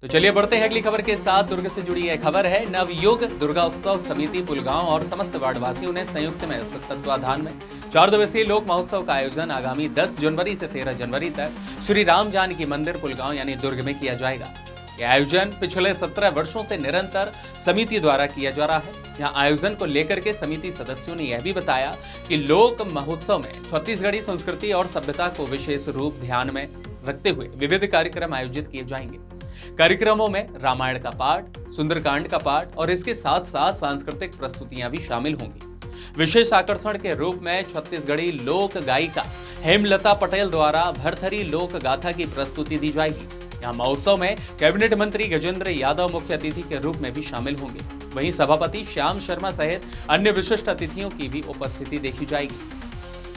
तो चलिए बढ़ते हैं अगली खबर के साथ। दुर्ग से जुड़ी यह खबर है। नवयुग दुर्गा उत्सव समिति पुलगांव और समस्त वार्डवासियों ने संयुक्त में तत्वाधान में 4 दिवसीय लोक महोत्सव का आयोजन आगामी 10 जनवरी से 13 जनवरी तक श्री राम जानकी मंदिर पुलगांव यानी दुर्ग में किया जाएगा। यह आयोजन पिछले 17 वर्षों से निरंतर समिति द्वारा किया जा रहा है। यहाँ आयोजन को लेकर के समिति सदस्यों ने यह भी बताया कि लोक महोत्सव में छत्तीसगढ़ी संस्कृति और सभ्यता को विशेष रूप ध्यान में रखते हुए विविध कार्यक्रम आयोजित किए जाएंगे। कार्यक्रमों में रामायण का पाठ, सुंदरकांड का पाठ और इसके साथ साथ सांस्कृतिक प्रस्तुतियां भी शामिल होंगी। विशेष आकर्षण के रूप में छत्तीसगढ़ी लोक गायिका हेमलता पटेल द्वारा भरथरी लोक गाथा की प्रस्तुति दी जाएगी। यहाँ महोत्सव में कैबिनेट मंत्री गजेंद्र यादव मुख्य अतिथि के रूप में भी शामिल होंगे। वहीं सभापति श्याम शर्मा सहित अन्य विशिष्ट अतिथियों की भी उपस्थिति देखी जाएगी।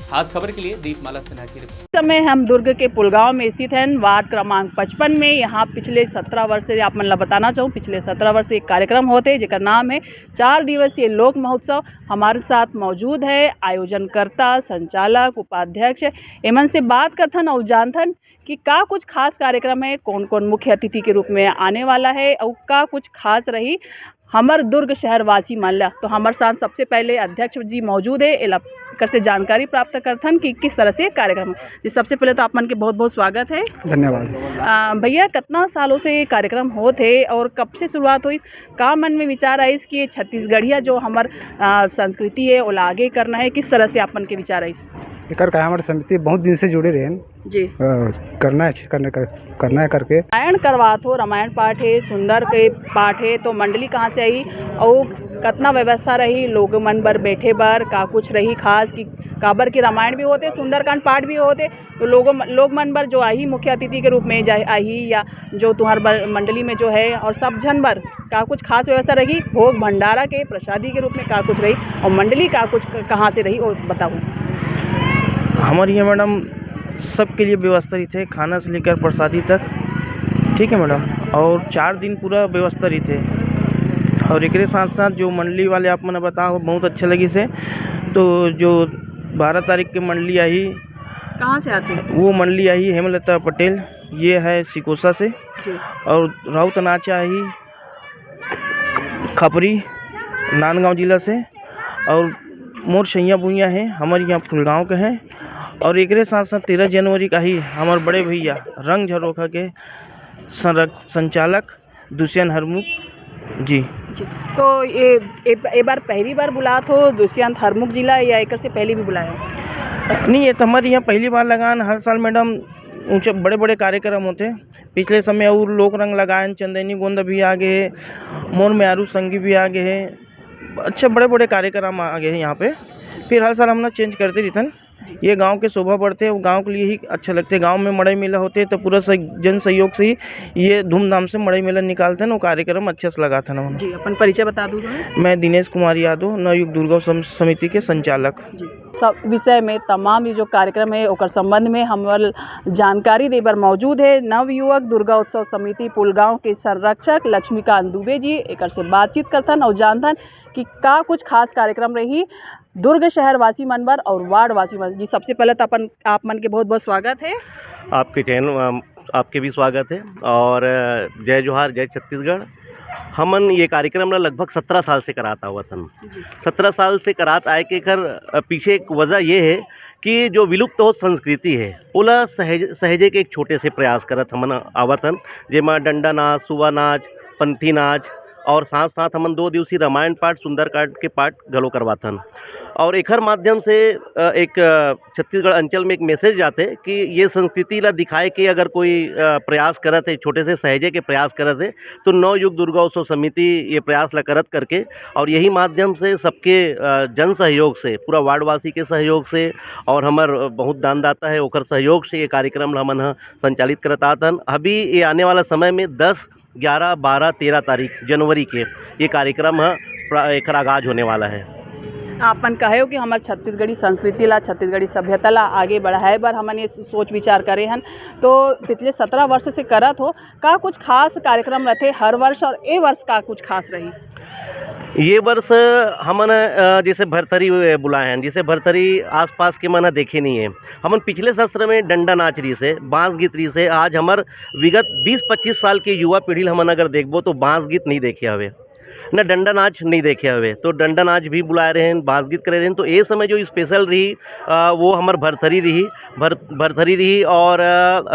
खास खबर के लिए दीपमाला सिन्हा की रिपोर्ट। इस समय हम दुर्ग के पुलगांव में स्थित हैं, वार्ड क्रमांक 55 में। यहाँ पिछले 17 वर्ष से आप मन बताना चाहूँ, पिछले 17 वर्ष से एक कार्यक्रम होते जिसका नाम है 4 दिवसीय लोक महोत्सव। हमारे साथ मौजूद है आयोजनकर्ता, संचालक, उपाध्यक्ष। एमन से बात करथन और जानथन कि का कुछ खास कार्यक्रम है, कौन कौन मुख्य अतिथि के रूप में आने वाला है और का कुछ खास रही हमार दुर्ग शहरवासी मान ला। तो हमारे साथ सबसे पहले अध्यक्ष जी मौजूद है, कर से जानकारी प्राप्त करथन कि किस तरह से कार्यक्रम है। जी सबसे पहले तो आप मन के बहुत बहुत स्वागत है। धन्यवाद। भैया कितना सालों से ये कार्यक्रम होते और कब से शुरुआत हुई, का मन में विचार आई कि छत्तीसगढ़िया जो हमार संस्कृति है वो आगे करना है, किस तरह से आप मन के विचार आई? एकर का हमारे समिति बहुत दिन से जुड़े रहे जी, करना है करके रामायण करवात हो, रामायण पाठ है, सुंदर के पाठ है, तो मंडली कहाँ से आई और कितना व्यवस्था रही लोग मन बर बैठे बर, का कुछ रही खास कि काबर के रामायण भी होते, सुंदरकांड पाठ भी होते, तो लोग मन बर जो आई मुख्य अतिथि के रूप में जाए आई या जो तुम्हार मंडली में जो है और सब जन बर का कुछ खास व्यवस्था रही, भोग भंडारा के प्रसादी के रूप में का कुछ रही और मंडली का कुछ कहाँ से रही और बताओ। हमारे यहाँ मैडम सबके लिए व्यवस्था रही थे, खाना से लेकर प्रसादी तक। ठीक है मैडम, और 4 दिन पूरा व्यवस्था रही थे। और एक साथ साथ जो मंडली वाले आप मैंने बताओ बहुत अच्छे लगी से, तो जो 12 तारीख की मंडली आई, कहाँ से आती है वो मंडली आई हेमलता पटेल, ये है सिकोसा से जी। और राउत नाचा आई खपरी नांदगांव जिला से, और मोर सैया भुइया है हमारे यहाँ फुलगांव के हैं। और एक साथ साथ 13 जनवरी का ही हमारे बड़े भैया रंग झरोखा के संचालक दुष्यंत हरमुख जी। तो ये बार पहली बार बुला तो दुष्यंत हरमुख जिला या एक से पहले भी बुलाया? नहीं, ये तो हमारे यहाँ पहली बार लगान। हर साल मैडम ऊँचे बड़े बड़े कार्यक्रम होते। पिछले समय और लोक रंग लगाए, चंदेनी गोंद भी आ गए, मोर में आरू संगी भी आ गए हैं, अच्छे बड़े बड़े कार्यक्रम आ गए हैं यहाँ पे। फिर हर साल हम ना चेंज करते रहते। ये गांव के शोभा बढ़ते हैं, गांव के लिए ही अच्छा लगते हैं। गांव में मड़ई मेला होते हैं तो पूरा जन सहयोग से ही ये धूमधाम से मड़ई मेला निकालते हैं, वो कार्यक्रम अच्छे से लगाते हैं। जी अपन परिचय बता दूँ। मैं दिनेश कुमार यादव, नवयुग दुर्गा समिति के संचालक जी। सब विषय में तमाम ये जो कार्यक्रम है और संबंध में हमारे जानकारी देबर मौजूद है नवयुवक दुर्गा उत्सव समिति पुलगांव के संरक्षक लक्ष्मीकांत दुबे जी। एक से बातचीत करथन और जानथन कि का कुछ खास कार्यक्रम रही दुर्ग शहरवासी मनबर और वार्डवासी मन। जी सबसे पहले तो आप मन के बहुत बहुत स्वागत है। आपके चैनल आपके भी स्वागत है और जय जोहार, जय छत्तीसगढ़। हमन ये कार्यक्रम लगभग 17 साल से कराता हुआ था। 17 साल से करात आए के घर पीछे एक वजह ये है कि जो विलुप्त हो संस्कृति है ओला सहेजे के एक छोटे से प्रयास करत हमन आवतन, जेमा डंडा नाच, सुवा नाच, पंथी नाच और साथ साथ हमन 2 दिवसीय रामायण पाठ, सुंदरकांड के पाठ घलो करवाथन। और एकर माध्यम से एक छत्तीसगढ़ अंचल में एक मैसेज जाते कि ये संस्कृति ला दिखाए के अगर कोई प्रयास करत है, छोटे से सहेजे के प्रयास करत है, तो नवयुग दुर्गा उत्सव समिति ये प्रयास ला करत करके और यही माध्यम से सबके जन सहयोग से, पूरा वार्डवासी के सहयोग से और हमार बहुत दानदाता है ओकर सहयोग से ये कार्यक्रम हमन संचालित करत आतन। अभी ये आने वाला समय में 10, 11, 12, 13 तारीख जनवरी के ये कार्यक्रम एक आगाज होने वाला है। आपन कहे कि हमारे छत्तीसगढ़ी संस्कृति ला, छत्तीसगढ़ी सभ्यता ला आगे बढ़ाए बर हमन ये सोच विचार करे हन। तो पिछले 17 वर्ष से करत हो, का कुछ खास कार्यक्रम रहते हर वर्ष और ए वर्ष का कुछ खास रही? ये वर्ष हमन जैसे भरथरी बुलाए हैं, जैसे भरथरी आसपास के मना देखे नहीं है। हमन पिछले सत्र में डंडा नाच रही से, बांस गीत रही से, आज हमार विगत 20-25 साल के युवा पीढ़ी हमन अगर देखबो तो बांस गीत नहीं देखे हवे, न डंडा नाच नहीं देखे हुए। तो डंडा नाच भी बुलाए रहे हैं, बांस गीत करे रहे हैं। तो ये समय जो स्पेशल रही वो हमार भरथरी रही और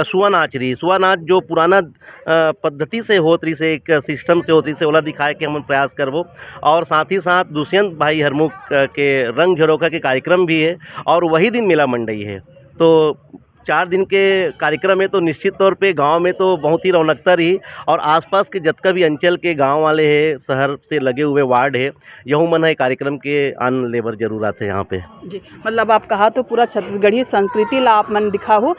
सुआ नाच रही। सुआ नाच जो पुराना पद्धति से होत रही से, एक सिस्टम से होती से, ओला दिखाए के हम प्रयास करबो। और साथ ही साथ दुष्यंत भाई हरमुख के रंग झरोका के कार्यक्रम भी है और वही दिन मेला मंडई है। तो 4 दिन के कार्यक्रम है, तो निश्चित तौर पे गांव में तो बहुत ही रौनकता रही। और आसपास के जितना भी अंचल के गांव वाले हैं, शहर से लगे हुए वार्ड है, यहूँ मन है कार्यक्रम के आन लेबर जरूरत है यहाँ पे। जी, मतलब आप कहा तो पूरा छत्तीसगढ़ी संस्कृति ला आप मन दिखा हो।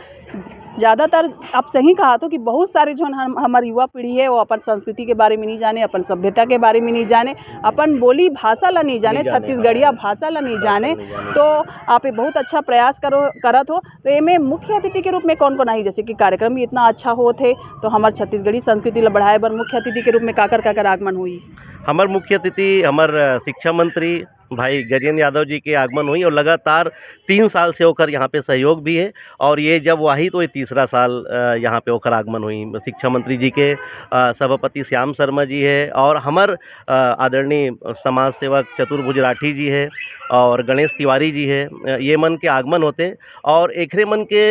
ज़्यादातर आप सही कहा तो कि बहुत सारे जो हमारी युवा पीढ़ी है वो अपन संस्कृति के बारे में नहीं जाने, अपन सभ्यता के बारे में नहीं जाने, अपन बोली भाषा ला नहीं जाने, छत्तीसगढ़िया भाषा ला नहीं जाने। तो आप ये बहुत अच्छा प्रयास करत हो। तो ये में मुख्य अतिथि के रूप में कौन कौन आई, जैसे कि कार्यक्रम भी इतना अच्छा हो थे तो हमारे छत्तीसगढ़ी संस्कृति ला बढ़ाए बर मुख्य अतिथि के रूप में काकर आगमन हुई? हमार मुख्य अतिथि हमार शिक्षा मंत्री भाई गजेंद्र यादव जी के आगमन हुई और लगातार 3 साल से होकर यहाँ पे सहयोग भी है। और ये जब वही तो ये तीसरा साल यहाँ पे होकर आगमन हुई। शिक्षा मंत्री जी के सभापति श्याम शर्मा जी है और हमार आदरणीय समाज सेवक चतुर्भुज राठी जी है और गणेश तिवारी जी है। ये मन के आगमन होते और एकरे मन के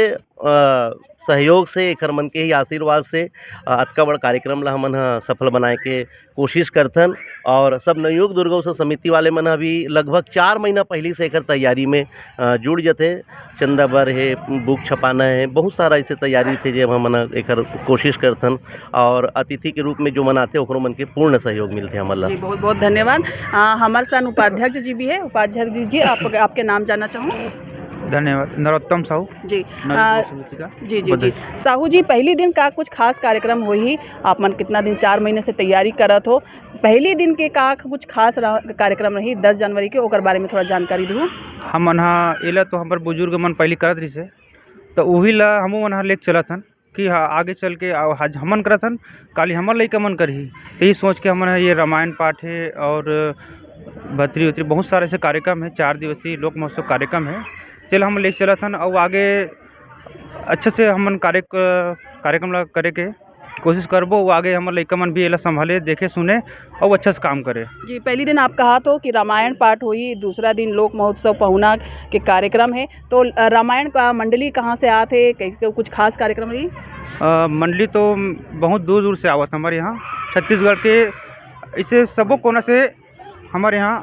सहयोग से, एकर मन के ही आशीर्वाद से अतका बड़ कार्यक्रम ला हमन सफल बनाए के कोशिश करथन। और सब नवयुग दुर्गोत्सव समिति वाले मन अभी लगभग 4 महीना पहले से एकर तैयारी में जुड़ जथे। चंदा बर है, बुक छपाना है, बहुत सारा ऐसे तैयारी थे जब हम एकर कोशिश करथन। और अतिथि के रूप में जो मनाते ओकरो मन के पूर्ण सहयोग मिलते हमला। जी, बहुत बहुत धन्यवाद। हमारे साथ उपाध्यक्ष जी भी है। उपाध्यक्ष जी आपके नाम जानना चाहूँ? धन्यवाद। नरोत्तम साहू जी। जी साहू जी, पहली दिन का कुछ खास कार्यक्रम होही, आप मन कितना दिन 4 महीने से तैयारी करत हो, पहली दिन के का कुछ खास कार्यक्रम रही 10 जनवरी के, ओकर बारे में थोड़ा जानकारी दूँ। हम मन एला तो हमार बुजुर्ग मन पहले करत रही से, तो वही ला हमू मन लेके चलत हन कि आगे चल के आज हमन करत हन, काली हमर लइका मन करही। तो यही सोच के हमन ये रामायण पाठ है और भतरी उतरी बहुत सारे ऐसे कार्यक्रम है, 4 दिवसीय लोक महोत्सव कार्यक्रम है, चल हम लेके चलत हन। और आगे अच्छे से हमन कार्यक्रम ला करे के कोशिश करबो। वो आगे हमर लइका मन भी एला संभाले, देखे, सुने और अच्छा से काम करे। जी, पहली दिन आप कहा तो कि रामायण पाठ हुई, दूसरा दिन लोक महोत्सव पहुना के कार्यक्रम है। तो रामायण का मंडली कहाँ से आते, कैसे कुछ खास कार्यक्रम रही? मंडली तो बहुत दूर दूर से आवत हमारे यहाँ छत्तीसगढ़ के, इसे सबो कोना से हमारे यहाँ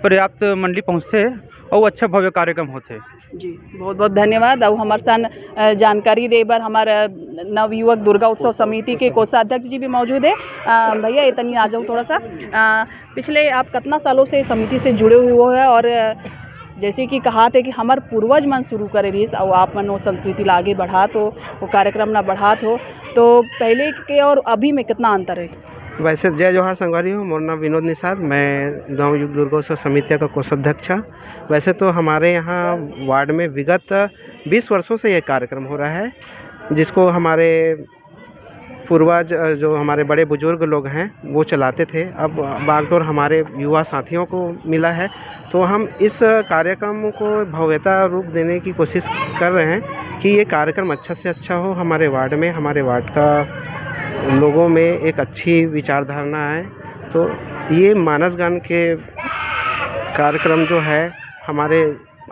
पर्याप्त मंडली पहुँचते और अच्छा भव्य कार्यक्रम होते। जी, बहुत बहुत धन्यवाद। और हमारे साथ जानकारी दे बार हमारे नवयुवक दुर्गा उत्सव समिति के कोषाध्यक्ष जी भी मौजूद है। भैया इतनी आ जाऊँ थोड़ा सा। पिछले आप कितना सालों से समिति से जुड़े हुए हो है, और जैसे कि कहा थे कि हमारे पूर्वज मन शुरू करे रही और आप मन वो संस्कृति ला आगे बढ़ात हो, वो कार्यक्रम ना बढ़ात हो, तो पहले के और अभी में कितना अंतर है? वैसे जय जोहार संगवारी हो, मोर नाम विनोद निषाद, मैं नवयुग दुर्गोत्सव समिति का कोषाध्यक्ष। वैसे तो हमारे यहाँ वार्ड में विगत 20 वर्षों से ये कार्यक्रम हो रहा है, जिसको हमारे पूर्वज जो हमारे बड़े बुजुर्ग लोग हैं वो चलाते थे। अब बागडोर हमारे युवा साथियों को मिला है, तो हम इस कार्यक्रम को भव्यता रूप देने की कोशिश कर रहे हैं कि ये कार्यक्रम अच्छा से अच्छा हो हमारे वार्ड में, हमारे वार्ड का लोगों में एक अच्छी विचारधारणा है। तो ये मानस गान के कार्यक्रम जो है हमारे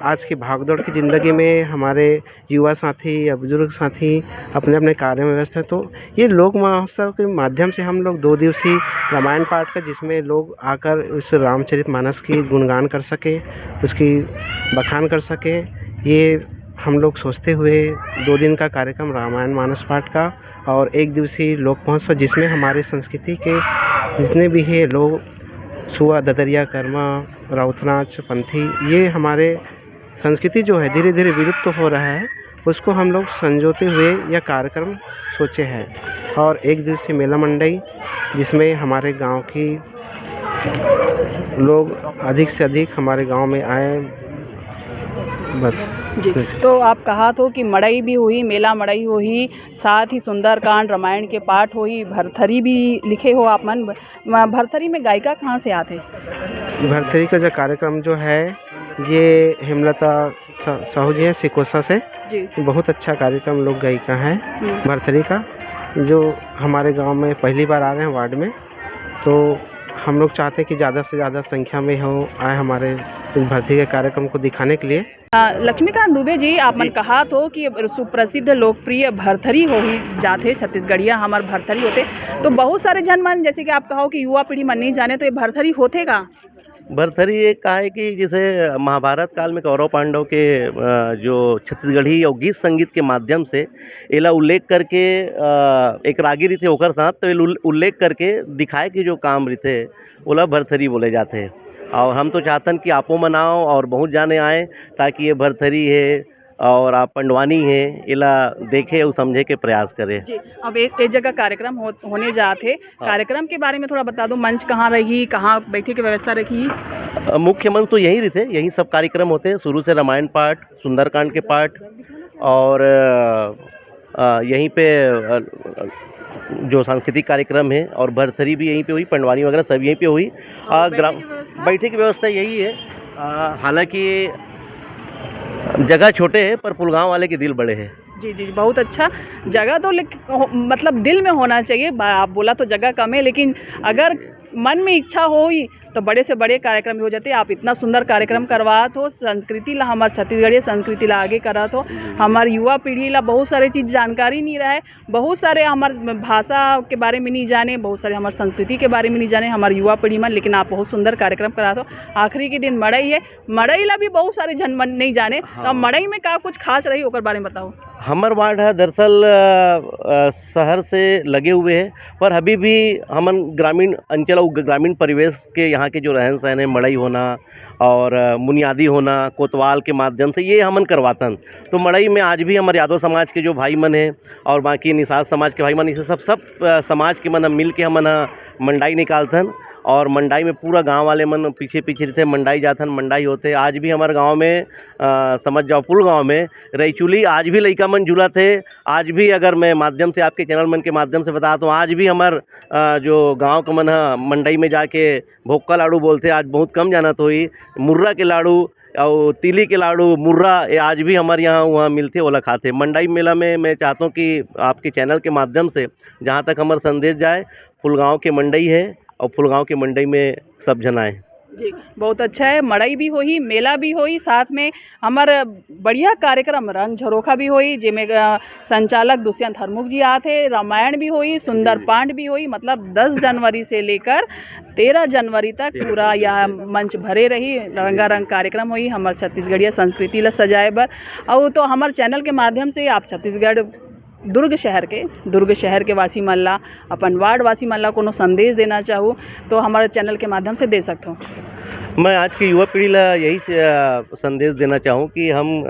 आज की भागदौड़ की ज़िंदगी में हमारे युवा साथी या बुजुर्ग साथी अपने अपने कार्य में व्यस्त हैं, तो ये लोक महोत्सव के माध्यम से हम लोग 2 दिवसीय रामायण पाठ का, जिसमें लोग आकर उस रामचरितमानस की गुणगान कर सकें, उसकी बखान कर सकें, ये हम लोग सोचते हुए 2 दिन का कार्यक्रम रामायण मानस पाठ का और 1 दिवसीय लोक महोत्सव, जिसमें हमारे संस्कृति के जितने भी हैं लोग, सुआ, ददरिया, कर्मा, राउतनाच, पंथी, ये हमारे संस्कृति जो है धीरे धीरे विलुप्त तो हो रहा है, उसको हम लोग संजोते हुए यह कार्यक्रम सोचे हैं। और 1 दिवसीय मेला मंडई, जिसमें हमारे गांव की लोग अधिक से अधिक हमारे गांव में आए, बस। जी, तो आप कहा तो कि मड़ई भी हुई, मेला मड़ई हुई, साथ ही सुंदरकांड रामायण के पाठ हुई, भरथरी भी लिखे हो आप मन। भरथरी में गायिका कहाँ से आते? भरथरी का जो कार्यक्रम जो है ये हेमलता साहू जी हैं सिकोसा से। जी। बहुत अच्छा कार्यक्रम लोग गायिका हैं हम्म। भरथरी का, जो हमारे गांव में पहली बार आ रहे हैं वार्ड में, तो हम लोग चाहते हैं कि ज़्यादा से ज़्यादा संख्या में हो आए हमारे इस भरथरी के कार्यक्रम को दिखाने के लिए। लक्ष्मीकांत दुबे जी, आप मन कहा तो कि सुप्रसिद्ध लोकप्रिय भरथरी हो ही जाते छत्तीसगढ़िया हमार भरथरी होते, तो बहुत सारे जन मन जैसे कि आप कहो कि युवा पीढ़ी मन नहीं जाने, तो ये भरथरी होते का? भरथरी एक कहा है कि जैसे महाभारत काल में कौरव पांडव के जो छत्तीसगढ़ी और गीत संगीत के माध्यम से एला उल्लेख करके एक रागी रीते ओकर साथ तो एला उल्लेख करके दिखाए कि जो काम रीते ओला भरथरी बोले जाते हैं। और हम तो चाहतन कि आपो मनाओ और बहुत जाने आए, ताकि ये भरथरी है और आप पंडवानी है एला देखे और समझे के प्रयास करें। जी, अब एक जगह कार्यक्रम होने जाते, कार्यक्रम के बारे में थोड़ा बता दो। मंच कहाँ रही, कहाँ बैठे की व्यवस्था रखी? मुख्य मंच तो यही रहते, यही सब कार्यक्रम होते हैं शुरू से, रामायण पाठ, सुंदरकांड के पाठ, और यहीं पे जो सांस्कृतिक कार्यक्रम है, और भरथरी भी यहीं पे हुई, पंडवानी वगैरह सब यहीं पे हुई। बैठे की व्यवस्था यही है। हालांकि जगह छोटे हैं पर पुलगांव वाले के दिल बड़े हैं। जी जी, बहुत अच्छा। जगह तो मतलब दिल में होना चाहिए। आप बोला तो जगह कम है, लेकिन अगर मन में इच्छा हो ही तो बड़े से बड़े कार्यक्रम हो जाते। आप इतना सुंदर कार्यक्रम करवात हो, संस्कृति ला, हमारे छत्तीसगढ़ी संस्कृति ला आगे करत हो, हमारी युवा पीढ़ी ला बहुत सारे चीज़ जानकारी नहीं रहे, बहुत सारे हमारे भाषा के बारे में नहीं जाने, बहुत सारे हमारे संस्कृति के बारे में नहीं जाने हमारी युवा पीढ़ी में। लेकिन आप बहुत सुंदर कार्यक्रम करात हो। आखिरी के दिन मड़ई है, मड़ई ला भी बहुत सारे जन मन नहीं जाने, तो मड़ई में का कुछ खास रही ओकर बारे में बताओ। हमर वार्ड है दरअसल शहर से लगे हुए है, पर अभी भी हमन ग्रामीण अंचल और ग्रामीण परिवेश के यहाँ के जो रहन सहन है, मड़ई होना और मुनियादी होना कोतवाल के माध्यम से ये हमन करवातन। तो मड़ई में आज भी हमारे यादव समाज के जो भाई मन है और बाकी निषाद समाज के भाई मन, इसे सब समाज के मन मिल के हमन मंडाई निकालतन, और मंडाई में पूरा गांव वाले मन पीछे पीछे रहते, मंडाई जाथन, मंडाई होते। आज भी हमारे गांव में समझ जाओ पुल गांव में रईचुली आज भी लइका मन झूला थे। आज भी अगर मैं माध्यम से आपके चैनल मन के माध्यम से बता तो आज भी हमार जो गांव का मन है मंडाई में जाके भोक्का लाड़ू बोलते, आज बहुत कम जाना तो ही मुर्रा के लाड़ू और तिली के लाड़ू मुर्रा ये आज भी हमारे यहाँ वहाँ मिलते, ओला खाते। मंडाई मेला में मैं चाहता हूँ कि आपके चैनल के माध्यम से जहाँ तक हमारा संदेश जाए, फुलगांव के मंडई है और फुलगांव के मंडई में सब जन आए। जी, बहुत अच्छा है। मड़ई भी होई, मेला भी होई, साथ में हमारा बढ़िया कार्यक्रम रंग झरोखा भी होई, जिसमें संचालक दुष्यंत हरमुख जी आते, रामायण भी होई, सुंदरकांड भी होई। मतलब 10 जनवरी से लेकर 13 जनवरी तक पूरा यह मंच भरे रही, रंगारंग कार्यक्रम होई हमारे छत्तीसगढ़िया संस्कृति ला सजाए बर। और तो हमारे चैनल के माध्यम से आप छत्तीसगढ़ दुर्ग शहर के वासी मन ला, अपन वार्ड वासी मन ला कोनो संदेश देना चाहूँ तो हमारे चैनल के माध्यम से दे सकते हो। मैं आज की युवा पीढ़ी ला यही संदेश देना चाहूँ कि हम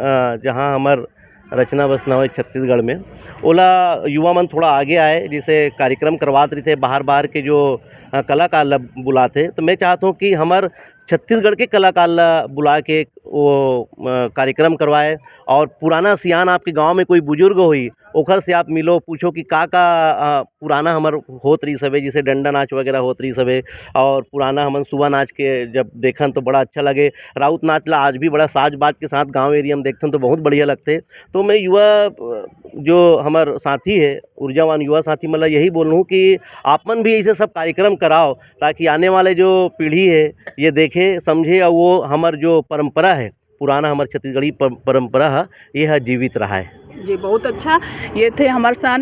जहाँ हमार रचना बसना हो छत्तीसगढ़ में, ओला युवा मन थोड़ा आगे आए, जिसे कार्यक्रम करवाते रहते बाहर के जो कलाकार बुलाते। तो मैं चाहता हूँ कि हमार छत्तीसगढ़ के कलाकार बुला के वो कार्यक्रम करवाए, और पुराना सियान आपके गांव में कोई बुजुर्ग होई ओखर से आप मिलो, पूछो कि का पुराना हमार होत रही सबे, जैसे डंडा नाच वगैरह होत रही सबे, और पुराना हमन सुबह नाच के जब देखन तो बड़ा अच्छा लगे। राउत नाच ला आज भी बड़ा साज बाज के साथ गांव एरिया में देखते तो बहुत बढ़िया लगते। तो मैं युवा जो हमार साथी है, ऊर्जावान युवा साथी, मतलब यही बोल रहा हूँ कि आपमन भी ऐसे सब कार्यक्रम कराओ, ताकि आने वाले जो पीढ़ी है ये देखे समझे, और वो हमार जो परंपरा है, पुराना हमारे छत्तीसगढ़ी परंपरा है, ये है जीवित रहा है। जी, बहुत अच्छा। ये थे हमारे साथ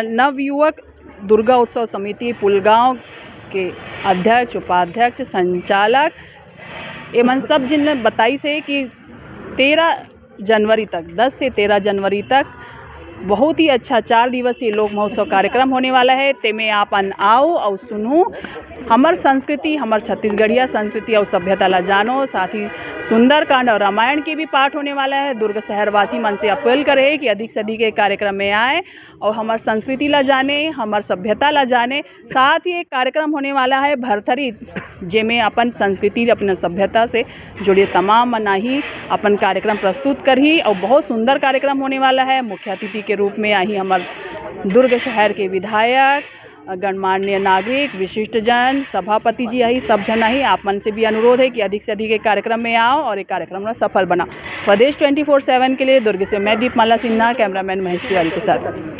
नवयुवक दुर्गा उत्सव समिति पुलगांव के अध्यक्ष, उपाध्यक्ष, संचालक, एमन सब जिन बताई से कि 13 जनवरी तक, 10 से 13 जनवरी तक बहुत ही अच्छा 4 दिवसीय लोक महोत्सव कार्यक्रम होने वाला है। ते में आपन आओ और सुनूं हमर संस्कृति, हमर छत्तीसगढ़िया संस्कृति और सभ्यता ला जानो। साथ ही सुंदरकांड और रामायण की भी पाठ होने वाला है। दुर्ग शहरवासी मन से अपील करे कि अधिक से अधिक कार्यक्रम में आए और हमार संस्कृति ला जाने, हमार सभ्यता ला जाने। साथ ही एक कार्यक्रम होने वाला है भरथरी, जेमें अपन संस्कृति अपन सभ्यता से जुड़े तमाम मनाही अपन कार्यक्रम प्रस्तुत करही और बहुत सुंदर कार्यक्रम होने वाला है। मुख्य अतिथि के रूप में आई हमार दुर्ग शहर के विधायक, गणमान्य नागरिक, विशिष्ट जन, सभापति जी आई, सब जन आई। आप मन से भी अनुरोध है कि अधिक से अधिक एक कार्यक्रम में आओ और एक कार्यक्रम में सफल बना। स्वदेश 24/7 के लिए दुर्ग से मैं दीपमाला सिन्हा, कैमरामैन महेश तिवारी के साथ।